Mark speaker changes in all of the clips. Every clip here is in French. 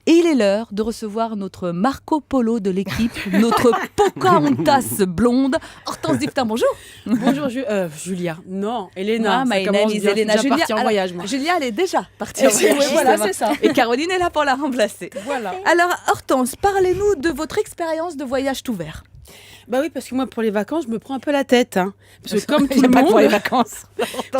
Speaker 1: Et il est l'heure de recevoir notre Marco Polo de l'équipe, notre Pocahontas blonde, Hortense Diftin. Bonjour.
Speaker 2: Bonjour Julia. Non, Elena.
Speaker 1: My name is Elena.
Speaker 2: Je suis déjà partie en voyage, moi.
Speaker 1: Julia, elle est déjà partie en voyage.
Speaker 2: Voilà, c'est ça.
Speaker 1: Et Caroline est là pour la remplacer.
Speaker 2: Voilà.
Speaker 1: Alors, Hortense, parlez-nous de votre expérience de voyage tout vert.
Speaker 2: Bah oui, parce que moi, pour les vacances, je me prends un peu la tête. Parce que comme tout le
Speaker 1: pas
Speaker 2: monde...
Speaker 1: pour les vacances.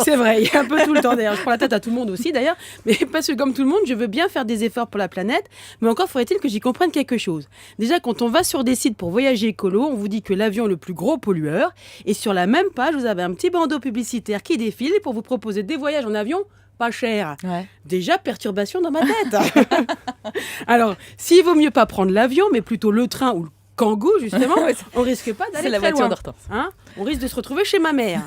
Speaker 2: C'est vrai, il y a un peu tout le temps d'ailleurs. Je prends la tête à tout le monde aussi d'ailleurs. Mais parce que comme tout le monde, je veux bien faire des efforts pour la planète. Mais encore faudrait-il que j'y comprenne quelque chose. Déjà, quand on va sur des sites pour voyager écolo, on vous dit que l'avion est le plus gros pollueur. Et sur la même page, vous avez un petit bandeau publicitaire qui défile pour vous proposer des voyages en avion pas cher.
Speaker 1: Ouais.
Speaker 2: Déjà, perturbation dans ma tête. Alors, s'il vaut mieux pas prendre l'avion, mais plutôt le train ou le Kangoo, justement, on risque pas d'aller
Speaker 1: C'est la
Speaker 2: très
Speaker 1: voiture
Speaker 2: loin.
Speaker 1: d'Hortense.
Speaker 2: On risque de se retrouver chez ma mère.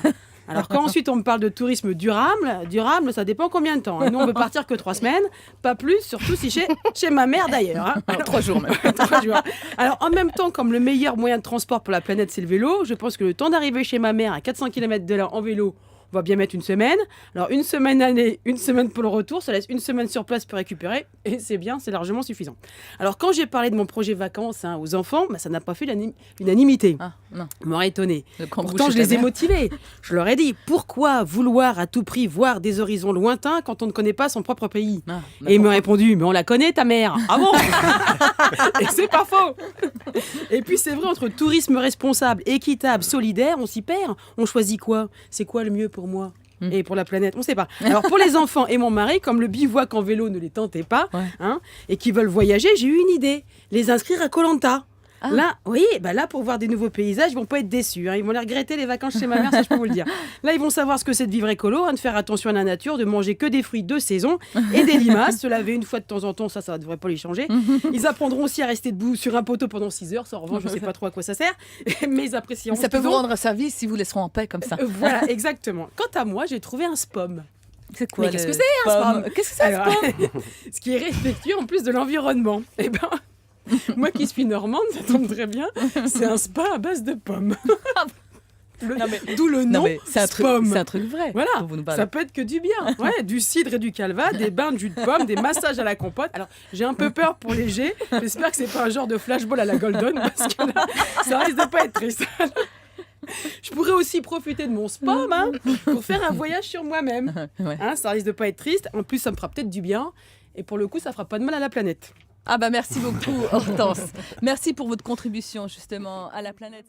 Speaker 2: Alors quand ensuite on me parle de tourisme durable, ça dépend combien de temps. Nous on veut partir que 3 semaines, pas plus, surtout si chez ma mère d'ailleurs.
Speaker 1: Alors, 3 jours même.
Speaker 2: 3 jours. Alors en même temps, comme le meilleur moyen de transport pour la planète c'est le vélo, je pense que le temps d'arriver chez ma mère à 400 km de là en vélo, on va bien mettre 1 semaine. Alors 1 semaine aller, 1 semaine pour le retour, ça laisse 1 semaine sur place pour récupérer et c'est bien, c'est largement suffisant. Alors quand j'ai parlé de mon projet vacances aux enfants, ça n'a pas fait l'unanimité.
Speaker 1: Ah, non.
Speaker 2: Ils m'auraient étonné.
Speaker 1: Le Kangoo
Speaker 2: Pourtant,
Speaker 1: chez
Speaker 2: je
Speaker 1: ta
Speaker 2: les ai
Speaker 1: mère.
Speaker 2: motivés. Je leur ai dit, pourquoi vouloir à tout prix voir des horizons lointains quand on ne connaît pas son propre pays ?
Speaker 1: Ah,
Speaker 2: Et ils m'ont répondu, mais on la connaît ta mère. Ah bon ? Et c'est pas faux. Et puis c'est vrai, entre tourisme responsable, équitable, solidaire, on s'y perd. On choisit quoi ? C'est quoi le mieux pour moi ? Et pour la planète, on ne sait pas. Alors pour les enfants et mon mari, comme le bivouac en vélo ne les tentait pas, et qui veulent voyager, j'ai eu une idée. Les inscrire à Koh Lanta.
Speaker 1: Ah.
Speaker 2: Là, oui, là pour voir des nouveaux paysages, ils vont pas être déçus. Ils vont les regretter les vacances chez ma mère, ça je peux vous le dire. Là, ils vont savoir ce que c'est de vivre écolo, de faire attention à la nature, de manger que des fruits de saison et des limaces, se laver une fois de temps en temps, ça ne devrait pas les changer. Ils apprendront aussi à rester debout sur un poteau pendant 6 heures. Ça, en revanche, je ne sais pas trop à quoi ça sert, mais ils apprécieront.
Speaker 1: Ça peut vous rendre service si vous laisseront en paix comme ça.
Speaker 2: Voilà, exactement. Quant à moi, j'ai trouvé un SPOM.
Speaker 1: C'est quoi?
Speaker 2: Mais qu'est-ce que c'est un SPOM ?
Speaker 1: Qu'est-ce que c'est un SPOM ?
Speaker 2: Ce qui est respectueux en plus de l'environnement. Eh ben, moi qui suis normande, ça tombe très bien. C'est un spa à base de pommes. D'où le nom SPOM.
Speaker 1: C'est un truc vrai.
Speaker 2: Voilà,
Speaker 1: Vous nous parlez.
Speaker 2: ça peut être que du bien. Ouais, du cidre et du calva, des bains de jus de pomme, des massages à la compote. Alors, j'ai un peu peur pour les jets. J'espère que c'est pas un genre de flashball à la Golden, parce que là, ça risque de pas être triste. Je pourrais aussi profiter de mon SPOM pour faire un voyage sur moi-même.
Speaker 1: Ouais.
Speaker 2: Ça risque de pas être triste. En plus, ça me fera peut-être du bien. Et pour le coup, ça fera pas de mal à la planète.
Speaker 1: Ah bah merci beaucoup Hortense. Merci pour votre contribution justement à la planète.